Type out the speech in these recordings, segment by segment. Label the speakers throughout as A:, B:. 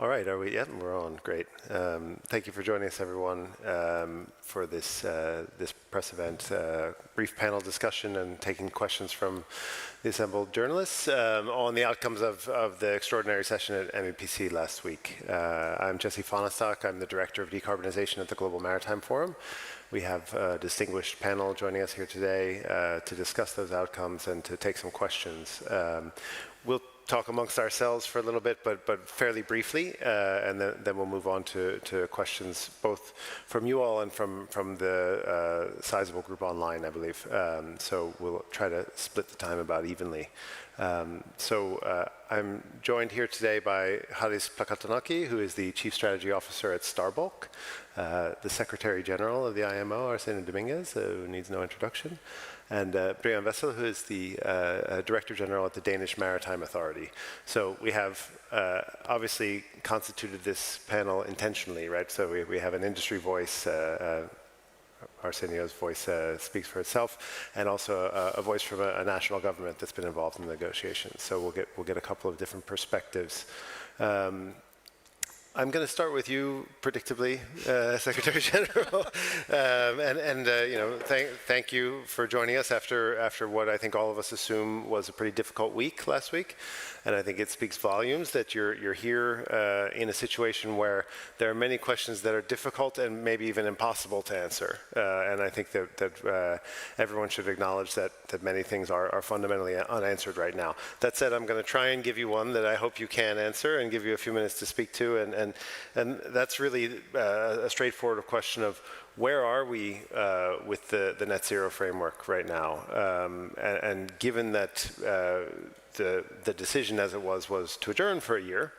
A: All right, are we? Yeah, we're on. Great. Thank you for joining us, everyone, for this this press event, brief panel discussion, and taking questions from the assembled journalists on the outcomes of the extraordinary session at MEPC last week. I'm Fahnestock. I'm the Director of Decarbonisation at the Global Maritime Forum. We have a distinguished panel joining us here today to discuss those outcomes and to take some questions. We'll talk amongst ourselves for a little bit, but fairly briefly, and then we'll move on to questions both from you all and from the sizable group online, I believe. So we'll try to split the time about evenly. I'm joined here today by Charis Plakantonaki, who is the Chief Strategy Officer at Starbulk, the Secretary General of the IMO, Arsenio Dominguez, who needs no introduction, and Adrian Wessel, who is the Director General at the Danish Maritime Authority. So we have obviously constituted this panel intentionally, right? So we have an industry voice, Arsenio's voice speaks for itself, and also a voice from a national government that's been involved in the negotiations. So we'll get a couple of different perspectives. I'm going to start with you, predictably, Secretary General, thank you for joining us after what I think all of us assume was a pretty difficult week last week, and I think it speaks volumes that you're here in a situation where there are many questions that are difficult and maybe even impossible to answer, and I think that everyone should acknowledge that many things are fundamentally unanswered right now. That said, I'm going to try and give you one that I hope you can answer and give you a few minutes to speak to, and that's really a straightforward question of where are we with the net zero framework right now? And given that the decision as it was to adjourn for a year,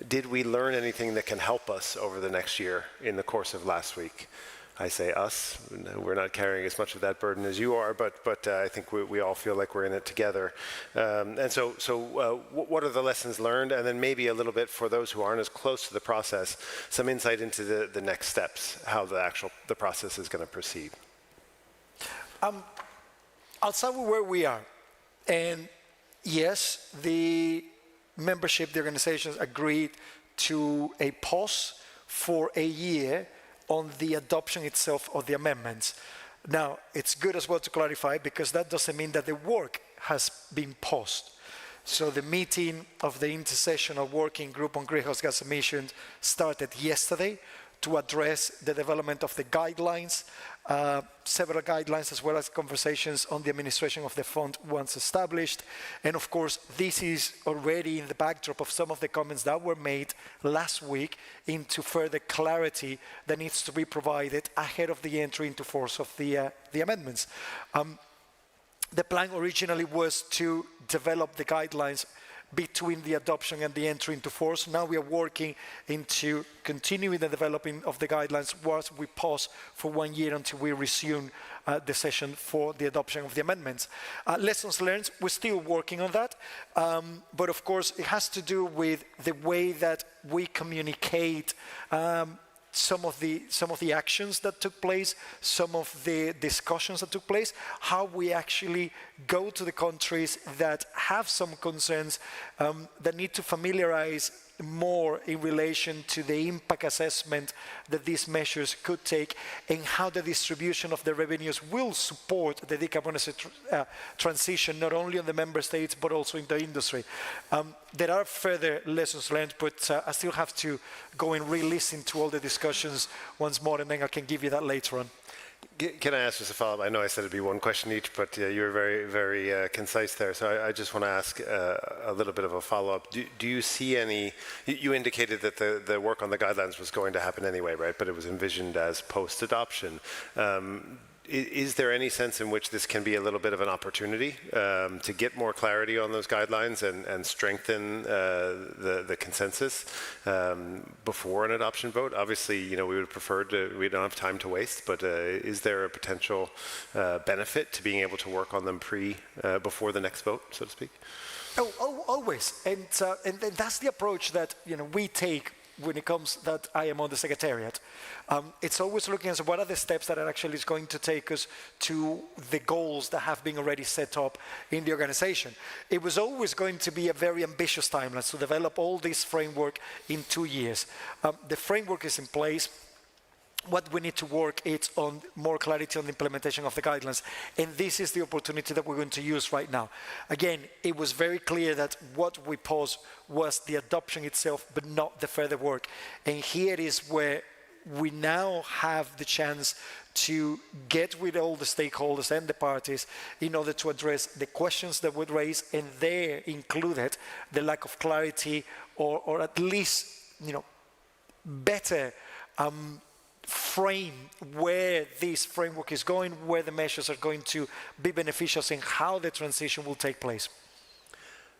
A: did we learn anything that can help us over the next year in the course of last week? I say us, we're not carrying as much of that burden as you are, but I think we all feel like we're in it together. What are the lessons learned? And then maybe a little bit for those who aren't as close to the process, some insight into the next steps, how the process is going to proceed.
B: I'll start with where we are. And yes, the membership, the organizations agreed to a pause for a year on the adoption itself of the amendments. Now, it's good as well to clarify, because that doesn't mean that the work has been paused. So the meeting of the intersessional working group on greenhouse gas emissions started yesterday to address the development of the guidelines, several guidelines, as well as conversations on the administration of the fund once established. And of course, this is already in the backdrop of some of the comments that were made last week into further clarity that needs to be provided ahead of the entry into force of the amendments. The plan originally was to develop the guidelines between the adoption and the entry into force. Now we are working into continuing the developing of the guidelines whilst we pause for 1 year until we resume the session for the adoption of the amendments. Lessons learned, we're still working on that, but of course it has to do with the way that we communicate some of the actions that took place, some of the discussions that took place, how we actually go to the countries that have some concerns that need to familiarize more in relation to the impact assessment that these measures could take, and how the distribution of the revenues will support the decarbonization transition, not only on the member states, but also in the industry. There are further lessons learned, but I still have to go and re-listen to all the discussions once more, and then I can give you that later on.
A: Can I ask just a follow-up? I know I said it'd be one question each, but you were very, very concise there. So I just want to ask a little bit of a follow-up. Do you see any? You indicated that the work on the guidelines was going to happen anyway, right? But it was envisioned as post-adoption. Is there any sense in which this can be a little bit of an opportunity to get more clarity on those guidelines and strengthen the consensus before an adoption vote? Obviously, we would prefer we don't have time to waste, but is there a potential benefit to being able to work on them before the next vote, so to speak?
B: Oh, always, and that's the approach that we take when it comes that I am on the Secretariat. It's always looking at what are the steps that are actually is going to take us to the goals that have been already set up in the organization. It was always going to be a very ambitious timeline to develop all this framework in 2 years. The framework is in place. What we need to work is on more clarity on the implementation of the guidelines. And this is the opportunity that we're going to use right now. Again, it was very clear that what we paused was the adoption itself, but not the further work. And here is where we now have the chance to get with all the stakeholders and the parties in order to address the questions that would raise, and there included the lack of clarity or at least, better frame where this framework is going, where the measures are going to be beneficial, and how the transition will take place.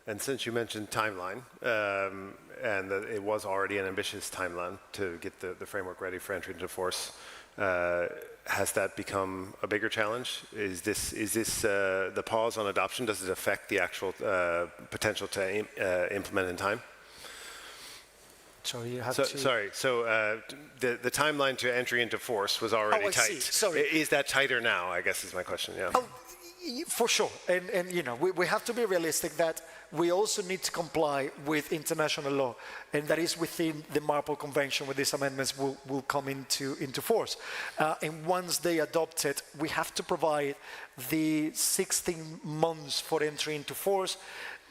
A: And since you mentioned timeline, and that it was already an ambitious timeline to get the framework ready for entry into force, has that become a bigger challenge? Is this the pause on adoption? Does it affect the actual potential to implement in time?
B: So you have
A: the timeline to entry into force was already tight.
B: See. Sorry.
A: Is that tighter now, I guess is my question, yeah.
B: Oh, for sure. And we have to be realistic that we also need to comply with international law, and that is within the MARPOL Convention where these amendments will come into force. And once they adopt it, we have to provide the 16 months for entry into force,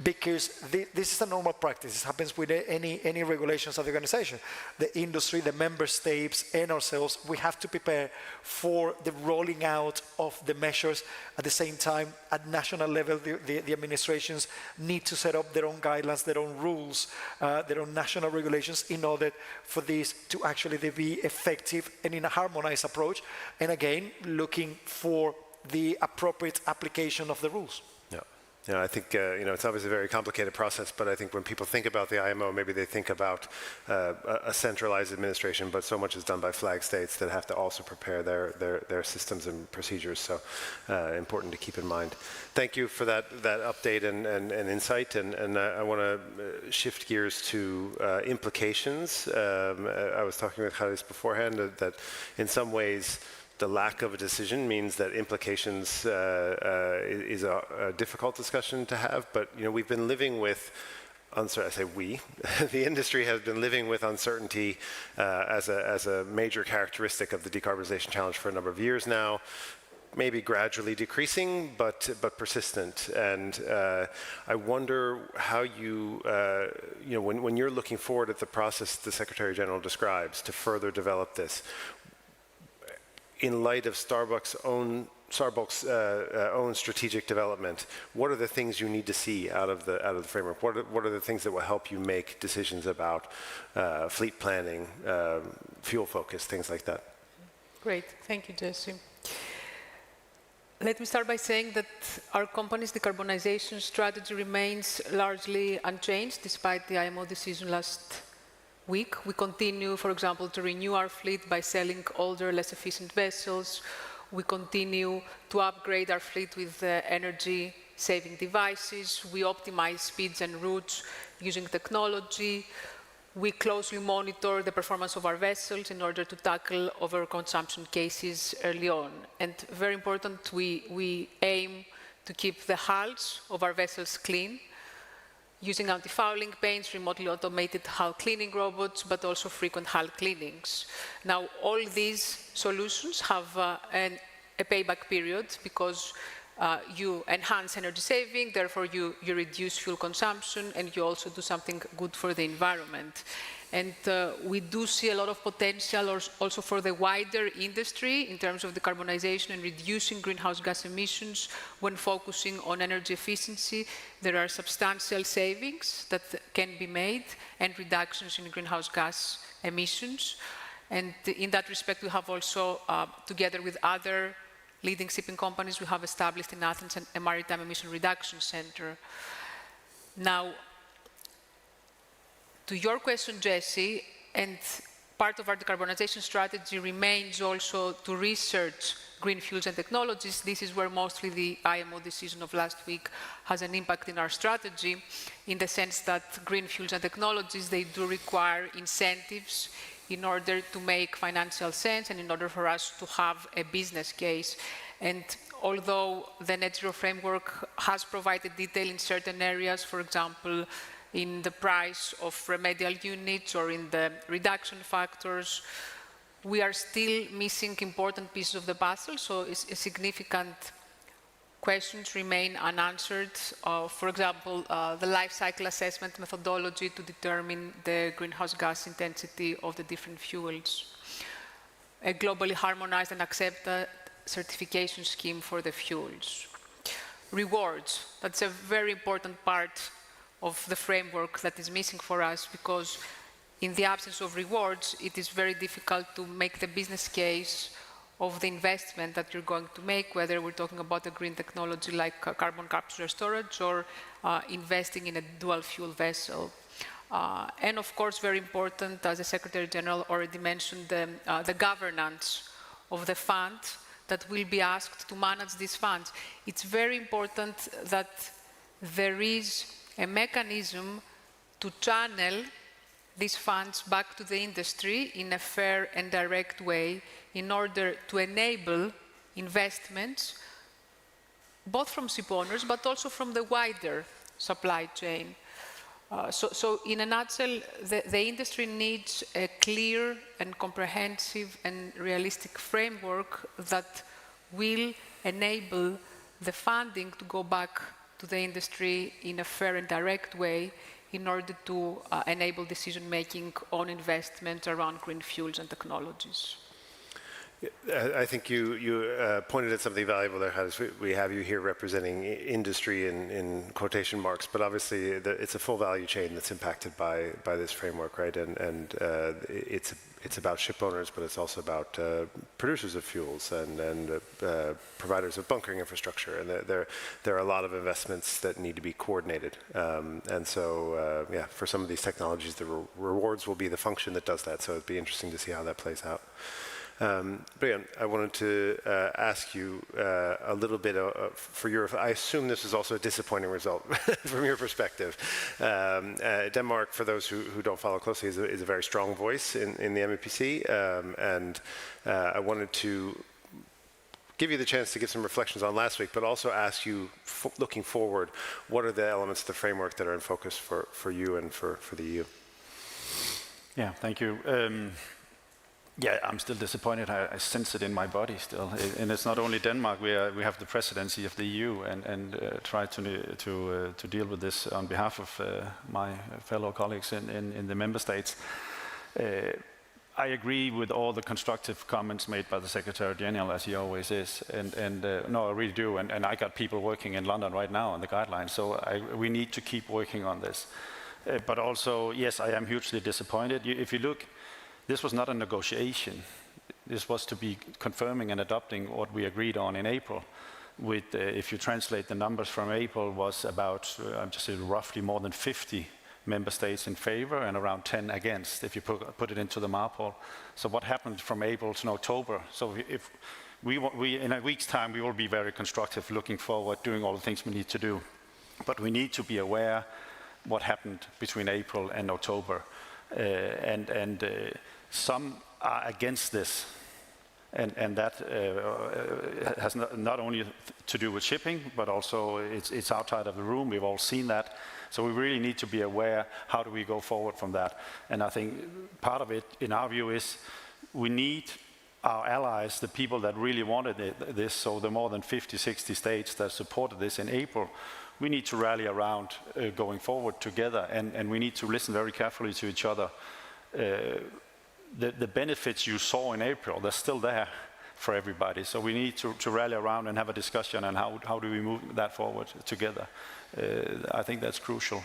B: because this is a normal practice. It happens with any regulations of the organization. The industry, the member states, and ourselves, we have to prepare for the rolling out of the measures. At the same time, at national level, the administrations need to set up their own guidelines, their own rules, their own national regulations in order for this to actually be effective and in a harmonized approach. And again, looking for the appropriate application of the rules.
A: I think it's obviously a very complicated process, but I think when people think about the IMO, maybe they think about a centralized administration, but so much is done by flag states that have to also prepare their systems and procedures. So important to keep in mind. Thank you for that update and insight. And I want to shift gears to implications. I was talking with Charis beforehand that in some ways, the lack of a decision means that implications is a difficult discussion to have, but we've been living with uncertainty. I say we, the industry has been living with uncertainty as a major characteristic of the decarbonization challenge for a number of years now. Maybe gradually decreasing, but persistent. And I wonder how you, when you're looking forward at the process the Secretary General describes to further develop this, in light of Starbucks' own strategic development, what are the things you need to see out of the framework? What are the things that will help you make decisions about fleet planning, fuel focus, things like that?
C: Great, thank you, Jesse. Let me start by saying that our company's decarbonization strategy remains largely unchanged despite the IMO decision last week. We continue, for example, to renew our fleet by selling older, less efficient vessels. We continue to upgrade our fleet with energy-saving devices. We optimize speeds and routes using technology. We closely monitor the performance of our vessels in order to tackle overconsumption cases early on. And very important, we aim to keep the hulls of our vessels clean, using anti-fouling paints, remotely automated hull cleaning robots, but also frequent hull cleanings. Now, all these solutions have a payback period because you enhance energy saving, therefore you reduce fuel consumption, and you also do something good for the environment. And we do see a lot of potential also for the wider industry in terms of decarbonization and reducing greenhouse gas emissions when focusing on energy efficiency. There are substantial savings that can be made and reductions in greenhouse gas emissions. And in that respect, we have also, together with other leading shipping companies, we have established in Athens a Maritime Emission Reduction Center. Now, to your question, Jesse, and part of our decarbonization strategy remains also to research green fuels and technologies. This is where mostly the IMO decision of last week has an impact in our strategy, in the sense that green fuels and technologies, they do require incentives in order to make financial sense and in order for us to have a business case. And although the net zero framework has provided detail in certain areas, for example, in the price of remedial units or in the reduction factors, we are still missing important pieces of the puzzle, so significant questions remain unanswered. For example, the life cycle assessment methodology to determine the greenhouse gas intensity of the different fuels, a globally harmonized and accepted certification scheme for the fuels. Rewards, that's a very important part of the framework that is missing for us, because in the absence of rewards, it is very difficult to make the business case of the investment that you're going to make, whether we're talking about a green technology like carbon capture storage or investing in a dual fuel vessel. And of course, very important, as the Secretary General already mentioned, the governance of the fund that will be asked to manage these funds. It's very important that there is a mechanism to channel these funds back to the industry in a fair and direct way in order to enable investments, both from ship owners, but also from the wider supply chain. So in a nutshell, the industry needs a clear and comprehensive and realistic framework that will enable the funding to go back to the industry in a fair and direct way in order to enable decision-making on investment around green fuels and technologies.
A: I think you pointed at something valuable there, Charis. We have you here representing industry in quotation marks, but obviously it's a full value chain that's impacted by this framework, right? And it's about ship owners, but it's also about producers of fuels and providers of bunkering infrastructure. And there are a lot of investments that need to be coordinated. And so, yeah, for some of these technologies, the rewards will be the function that does that. So it'd be interesting to see how that plays out. Brian, I wanted to ask you a little bit for your, I assume this is also a disappointing result from your perspective. Denmark, for those who don't follow closely, is a very strong voice in the MEPC, and I wanted to give you the chance to give some reflections on last week, but also ask you, looking forward, what are the elements of the framework that are in focus for you and for the EU?
D: Yeah, thank you. Yeah, I'm still disappointed. I sense it in my body still. And it's not only Denmark. We have the presidency of the EU and try to deal with this on behalf of my fellow colleagues in the member states. I agree with all the constructive comments made by the Secretary General, as he always is. And no, I really do. And I got people working in London right now on the guidelines. So we need to keep working on this. But also, yes, I am hugely disappointed. If you look, this was not a negotiation. This was to be confirming and adopting what we agreed on in April. With, if you translate the numbers from April, was about, I'm just saying, roughly more than 50 member states in favor and around 10 against, if you put it into the MARPOL. So what happened from April to October? So if we in a week's time, we will be very constructive, looking forward, doing all the things we need to do. But we need to be aware what happened between April and October. Some are against this, and that has not only to do with shipping, but also it's outside of the room. We've all seen that. So we really need to be aware, how do we go forward from that? And I think part of it, in our view, is we need our allies, the people that really wanted this, so the more than 50, 60 states that supported this in April, we need to rally around going forward together, and we need to listen very carefully to each other. The benefits you saw in April, they're still there for everybody. So we need to rally around and have a discussion on how do we move that forward together. I think that's crucial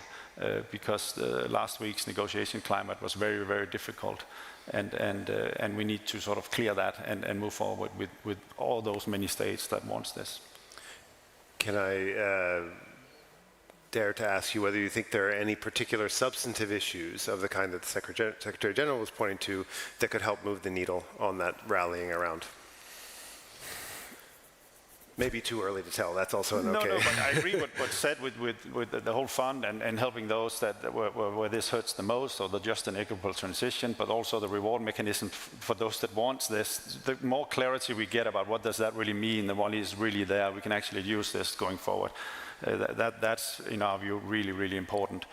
D: because last week's negotiation climate was very, very difficult. And we need to sort of clear that and move forward with all those many states that wants this.
A: Can I dare to ask you whether you think there are any particular substantive issues of the kind that the Secretary General was pointing to that could help move the needle on that rallying around? Maybe too early to tell. That's also an okay.
D: No, but I agree with what's said with the whole fund and helping those that where this hurts the most, or the just and equitable transition, but also the reward mechanism for those that want this. The more clarity we get about what does that really mean, the money is really there, we can actually use this going forward. That's, in our view, really, really important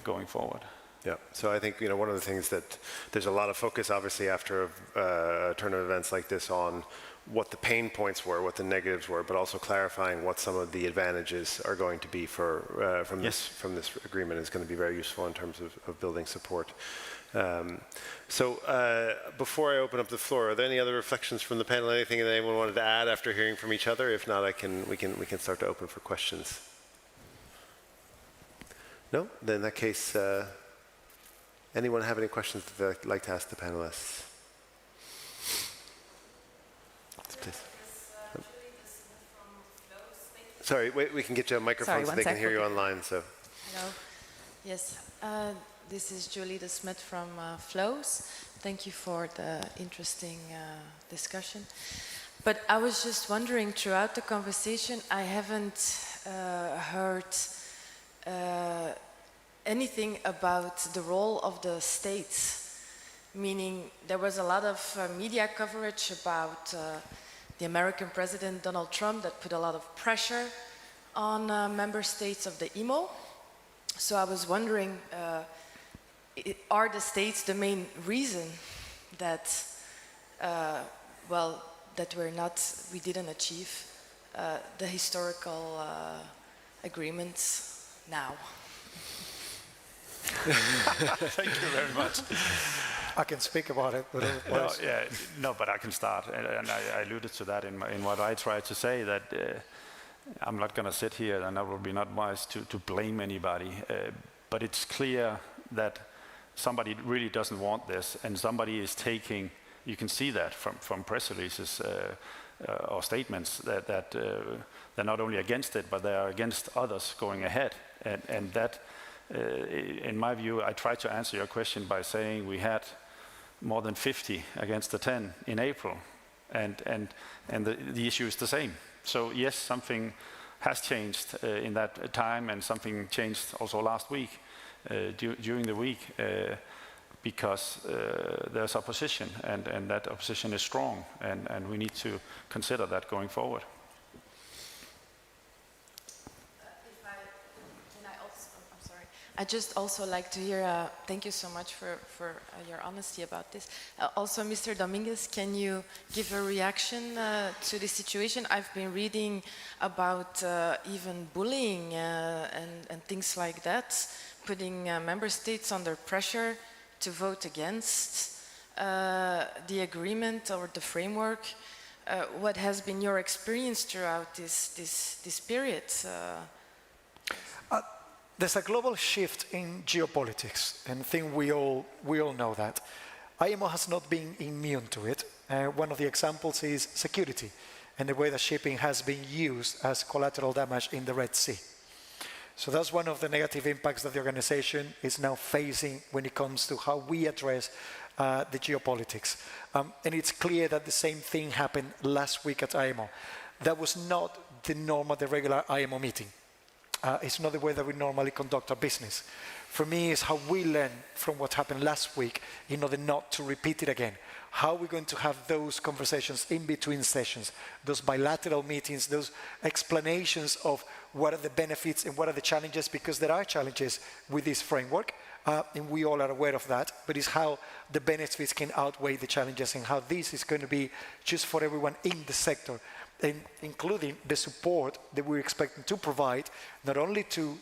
D: going forward.
A: Yeah, so I think one of the things that there's a lot of focus, obviously, after a turn of events like this on what the pain points were, what the negatives were, but also clarifying what some of the advantages are going to be from this agreement is going to be very useful in terms of building support. Before I open up the floor, are there any other reflections from the panel? Anything that anyone wanted to add after hearing from each other? If not, we can start to open for questions. No? Then in that case, anyone have any questions that they'd like to ask the panelists? Please. Sorry, wait, we can get you a microphone so they can hear you online. So.
E: Hello. Yes, this is Julie de Smet from Flows. Thank you for the interesting discussion. But I was just wondering, throughout the conversation, I haven't heard anything about the role of the states. Meaning, there was a lot of media coverage about the American President Donald Trump that put a lot of pressure on member states of the IMO. So I was wondering, are the states the main reason that, that we didn't achieve the historical agreements now?
D: Thank you very much.
B: I can speak about it, but
D: but I can start, and I alluded to that in what I tried to say, that I'm not going to sit here, and I will be not wise to blame anybody, but it's clear that somebody really doesn't want this, and somebody is taking, you can see that from press releases or statements that they're not only against it, but they are against others going ahead, and that, in my view, I tried to answer your question by saying we had more than 50 against the 10 in April, and the issue is the same. So yes, something has changed in that time, and something changed also last week, during the week, because there's opposition, and that opposition is strong, and we need to consider that going forward.
E: I just also like to hear, thank you so much for your honesty about this. Also, Mr. Dominguez, can you give a reaction to the situation? I've been reading about even bullying and things like that, putting member states under pressure to vote against the agreement or the framework. What has been your experience throughout this period?
B: There's a global shift in geopolitics, and I think we all know that. IMO has not been immune to it. One of the examples is security, and the way that shipping has been used as collateral damage in the Red Sea. So that's one of the negative impacts that the organization is now facing when it comes to how we address the geopolitics. And it's clear that the same thing happened last week at IMO. That was not the regular IMO meeting. It's not the way that we normally conduct our business. For me, it's how we learn from what happened last week in order not to repeat it again. How are we going to have those conversations in between sessions, those bilateral meetings, those explanations of what are the benefits and what are the challenges, because there are challenges with this framework, and we all are aware of that, but it's how the benefits can outweigh the challenges and how this is going to be just for everyone in the sector, and including the support that we're expecting to provide, not only to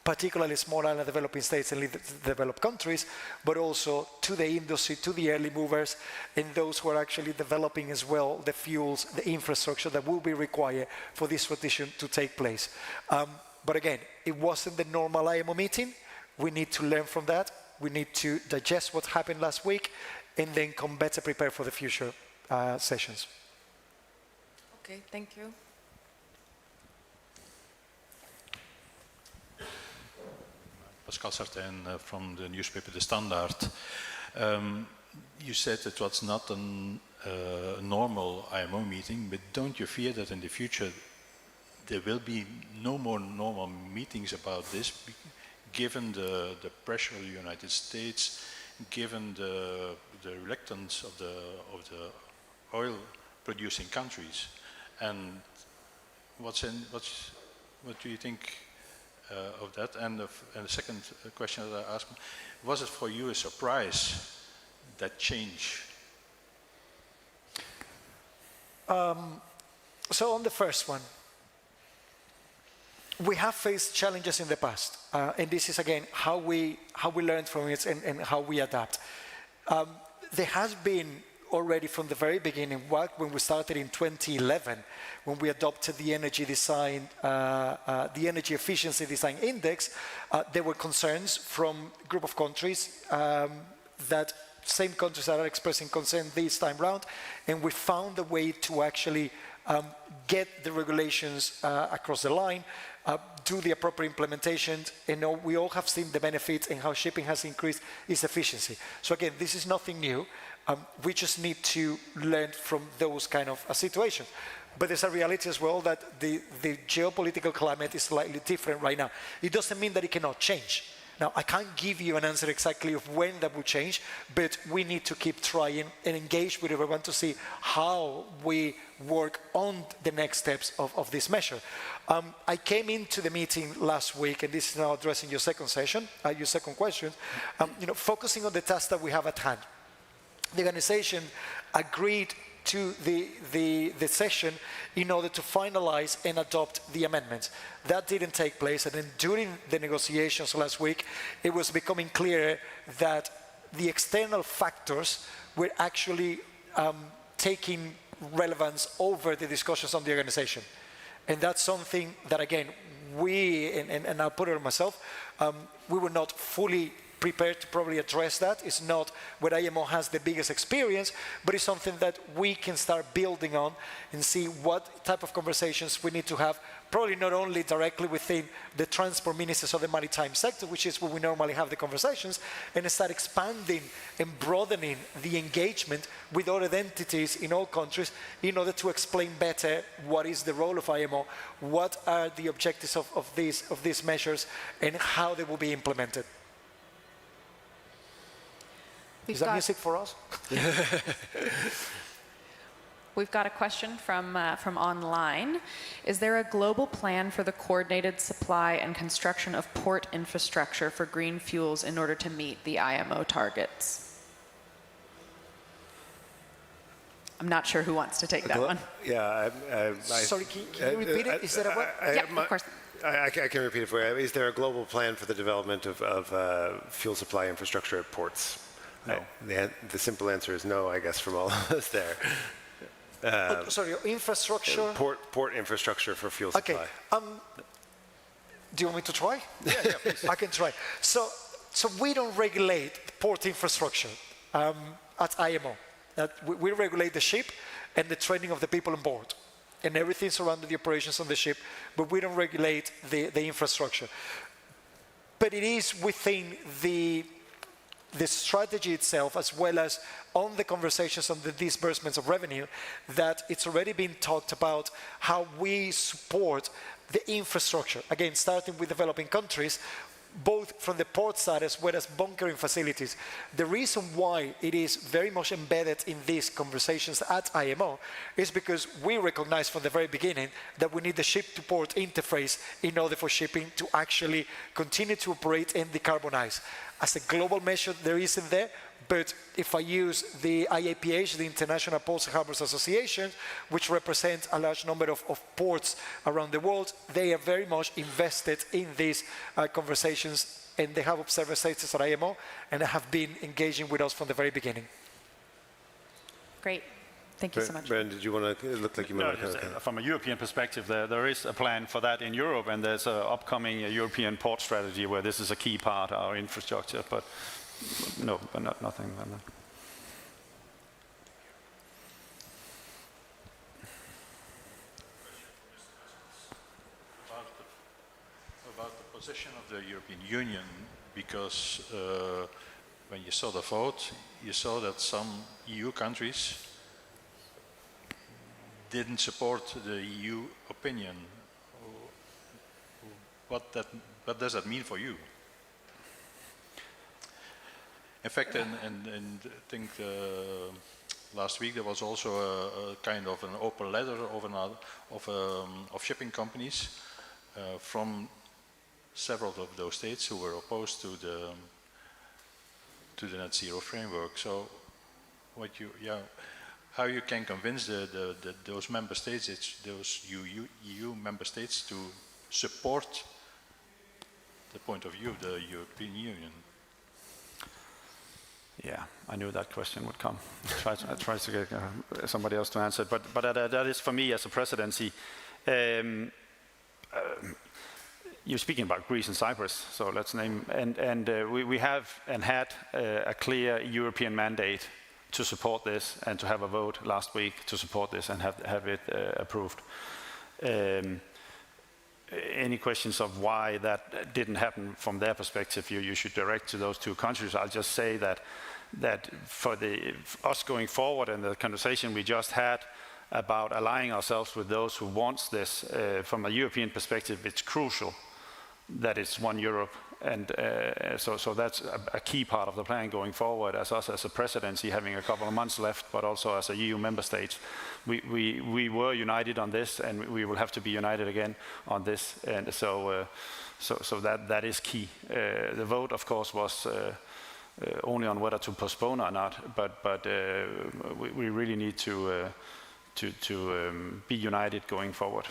B: particularly small island developing states and developed countries, but also to the industry, to the early movers, and those who are actually developing as well the fuels, the infrastructure that will be required for this transition to take place. But again, it wasn't the normal IMO meeting. We need to learn from that. We need to digest what happened last week and then come better prepared for the future sessions.
E: Okay, thank you.
F: Pascal Sartain from the newspaper De Standaard. you said it was not a normal IMO meeting, but don't you fear that in the future there will be no more normal meetings about this, given the pressure of the United States, given the reluctance of the oil-producing countries? And what do you think of that? And the second question that I asked, was it for you a surprise, that change?
B: So on the first one, we have faced challenges in the past, and this is again how we learn from it and how we adapt. There has been already from the very beginning, when we started in 2011, when we adopted the energy design, the energy efficiency design index, there were concerns from a group of countries that same countries that are expressing concern this time round, and we found a way to actually get the regulations across the line, do the appropriate implementation, and we all have seen the benefits and how shipping has increased its efficiency. So again, this is nothing new. We just need to learn from those kind of situations. But there's a reality as well that the geopolitical climate is slightly different right now. It doesn't mean that it cannot change. Now, I can't give you an answer exactly of when that will change, but we need to keep trying and engage with everyone to see how we work on the next steps of this measure. I came into the meeting last week, and this is now addressing your second session, your second question, focusing on the task that we have at hand. The organization agreed to the session in order to finalize and adopt the amendments. That didn't take place, and then during the negotiations last week, it was becoming clear that the external factors were actually taking relevance over the discussions on the organization. And that's something that, again, we, and I'll put it on myself, we were not fully prepared to probably address that. It's not where IMO has the biggest experience, but it's something that we can start building on and see what type of conversations we need to have, probably not only directly within the transport ministers of the maritime sector, which is where we normally have the conversations, and start expanding and broadening the engagement with other entities in all countries in order to explain better what is the role of IMO, what are the objectives of these measures, and how they will be implemented. Is that music for us?
G: We've got a question from online. Is there a global plan for the coordinated supply and construction of port infrastructure for green fuels in order to meet the IMO targets? I'm not sure who wants to take that one.
A: Yeah.
B: Sorry, can you repeat it? Is there a
G: Yeah, of course.
A: I can repeat it for you. Is there a global plan for the development of fuel supply infrastructure at ports? No. The simple answer is no, I guess, from all of us there.
B: Sorry, infrastructure?
A: Port infrastructure for fuel supply.
B: Okay. Do you want me to try?
F: Yeah, please.
B: I can try. So we don't regulate port infrastructure at IMO. We regulate the ship and the training of the people on board and everything surrounding the operations on the ship, but we don't regulate the infrastructure. But it is within the strategy itself, as well as on the conversations on the disbursements of revenue, that it's already been talked about how we support the infrastructure. Again, starting with developing countries, both from the port side as well as bunkering facilities. The reason why it is very much embedded in these conversations at IMO is because we recognize from the very beginning that we need the ship-to-port interface in order for shipping to actually continue to operate and decarbonize. As a global measure, there isn't there, but if I use the IAPH, the International Ports and Harbors Association, which represents a large number of ports around the world, they are very much invested in these conversations, and they have observer status at IMO, and have been engaging with us from the very beginning.
G: Great. Thank you so much.
A: Brandon, did you want to, it looked like you might want to...
D: From a European perspective, there is a plan for that in Europe, and there's an upcoming European port strategy where this is a key part of our infrastructure, but no, but nothing.
F: About the position of the European Union, because when you saw the vote, you saw that some EU countries didn't support the EU opinion. What does that mean for you? In fact, and I think last week there was also a kind of an open letter of shipping companies from several of those states who were opposed to the net zero framework. So, how you can convince those member states, those EU member states, to support the point of view of the European Union?
D: Yeah, I knew that question would come. I tried to get somebody else to answer it, but that is for me as a presidency. You're speaking about Greece and Cyprus, so let's name, and we have and had a clear European mandate to support this and to have a vote last week to support this and have it approved. Any questions of why that didn't happen from their perspective, you should direct to those two countries. I'll just say that for us going forward and the conversation we just had about aligning ourselves with those who wants this, from a European perspective, it's crucial that it's one Europe. And so that's a key part of the plan going forward as us as a presidency having a couple of months left, but also as a EU member state. We were united on this and we will have to be united again on this. And so that is key. The vote, of course, was only on whether to postpone or not, but we really need to be united going forward.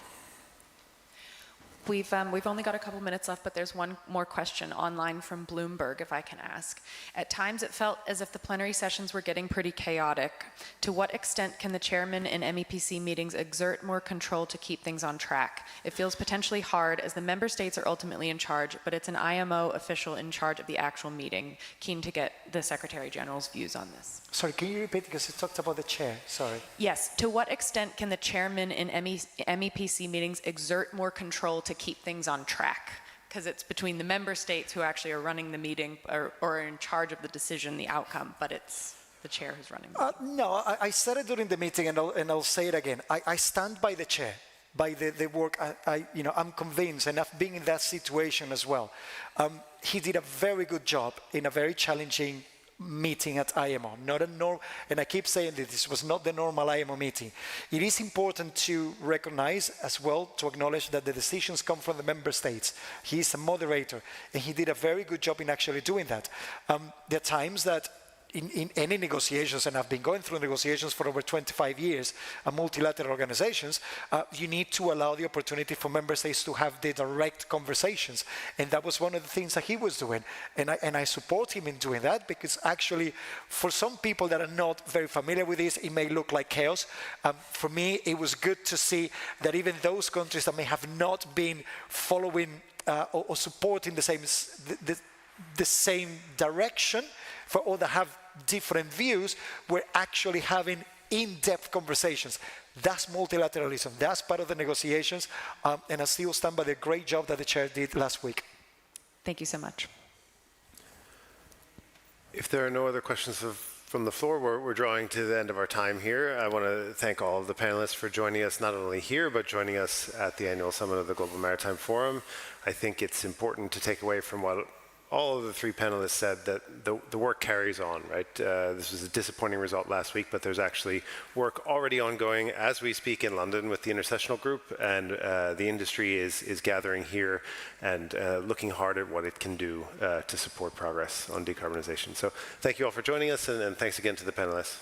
G: We've only got a couple minutes left, but there's one more question online from Bloomberg, if I can ask. At times it felt as if the plenary sessions were getting pretty chaotic. To what extent can the chairman in MEPC meetings exert more control to keep things on track? It feels potentially hard as the member states are ultimately in charge, but it's an IMO official in charge of the actual meeting. Keen to get the Secretary General's views on this.
B: Sorry, can you repeat, because you talked about the chair, sorry.
G: Yes, to what extent can the chairman in MEPC meetings exert more control to keep things on track? Because it's between the member states who actually are running the meeting or are in charge of the decision, the outcome, but it's the chair who's running the meeting.
B: No, I said it during the meeting and I'll say it again. I stand by the chair, by the work. I'm convinced, and I've been in that situation as well. He did a very good job in a very challenging meeting at IMO, and I keep saying that this was not the normal IMO meeting. It is important to recognize as well, to acknowledge that the decisions come from the member states. He is a moderator, and he did a very good job in actually doing that. There are times that in any negotiations, and I've been going through negotiations for over 25 years, multilateral organizations, you need to allow the opportunity for member states to have the direct conversations. And that was one of the things that he was doing. And I support him in doing that, because actually, for some people that are not very familiar with this, it may look like chaos. For me, it was good to see that even those countries that may have not been following or supporting the same direction, for all that have different views, we're actually having in-depth conversations. That's multilateralism. That's part of the negotiations. And I still stand by the great job that the chair did last week.
G: Thank you so much.
A: If there are no other questions from the floor, we're drawing to the end of our time here. I want to thank all of the panelists for joining us, not only here, but joining us at the annual summit of the Global Maritime Forum. I think it's important to take away from what all of the three panelists said, that the work carries on, right? This was a disappointing result last week, but there's actually work already ongoing as we speak in London with the intersessional group, and the industry is gathering here and looking hard at what it can do to support progress on decarbonisation. So thank you all for joining us, and thanks again to the panelists.